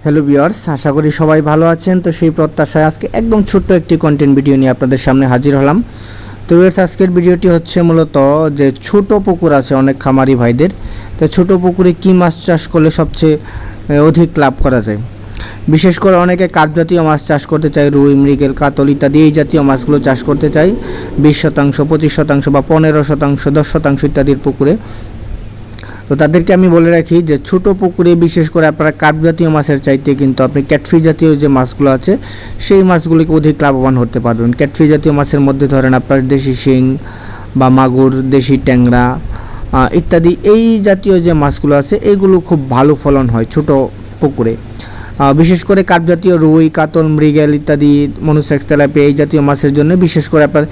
Hello viewers, আশা করি সবাই ভালো আছেন। তো সেই প্রত্যাশায় আজকে একদম ছোট্ট একটি কন্টেন্ট ভিডিও নিয়ে আপনাদের সামনে হাজির হলাম। তো ভিউয়ার্স, আজকের ভিডিওটি হচ্ছে মূলত যে ছোট পুকুর আছে অনেক খামারি ভাইদের, তো ছোট পুকুরে কী মাছ চাষ করলে সবচেয়ে অধিক লাভ করা যায়। বিশেষ করে অনেকে কার্প জাতীয় মাছ চাষ করতে চায়, রুই, মৃগেল, কাতল ইত্যাদি এই জাতীয় মাছগুলো চাষ করতে চায় 20%, 25% বা 15%, 10% ইত্যাদির পুকুরে। তো তাদেরকে আমি বলে রাখি যে ছোট পুকুরে বিশেষ করে আপনারা কার্প জাতীয় মাছের চাইতে কিন্তু আপনি ক্যাটফিশ জাতীয় যে মাছগুলো আছে সেই মাছগুলিকে অধিক লাভবান হতে পারবেন। ক্যাটফিশ জাতীয় মাছের মধ্যে ধরেন আপনার দেশি শিং বা মাগুর, দেশি ট্যাংরা ইত্যাদি এই জাতীয় যে মাছগুলো আছে এগুলো খুব ভালো ফলন হয় ছোট পুকুরে। বিশেষ করে কার্প জাতীয় রুই, কাতল, মৃগেল ইত্যাদি, মনুসেক্স, তেলাপিয়া এই জাতীয় মাছের জন্য বিশেষ করে আপনার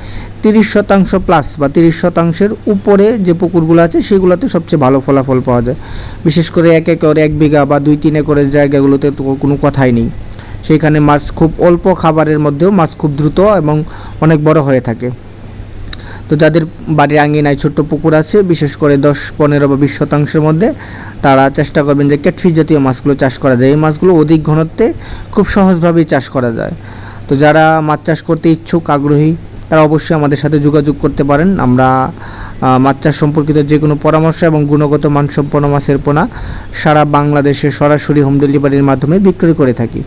30% প্লাস বা 30%-এর উপরে যে পুকুরগুলো আছে সেগুলোতে সবচেয়ে ভালো ফলাফল পাওয়া যায়। বিশেষ করে 1 একর, 1 বিঘা বা 2-3 একরের জায়গাগুলোতে তো কোনো কথাই নেই। সেখানে মাছ খুব অল্প খাবারের মধ্যেও মাছ খুব দ্রুত এবং অনেক বড় হয়ে থাকে। তো যাদের বাড়ির আঙিনায় ছোট্ট পুকুর আছে, বিশেষ করে 10, 15 বা 20%-এর মধ্যে, তারা চেষ্টা করবেন যে ক্যাটফিশ জাতীয় মাছগুলো চাষ করা যায়। এই মাছগুলো অধিক ঘনত্বে খুব সহজভাবেই চাষ করা যায়। তো যারা মাছ চাষ করতে ইচ্ছুক, আগ্রহী, তারা অবশ্যই আমাদের সাথে যোগাযোগ করতে পারেন। আমরা মাছ চাষ সম্পর্কিত যে কোনো পরামর্শ এবং গুণগত মানসম্পন্ন মাছের পোনা সারা বাংলাদেশে সরাসরি হোম ডেলিভারির মাধ্যমে বিক্রি করে থাকি।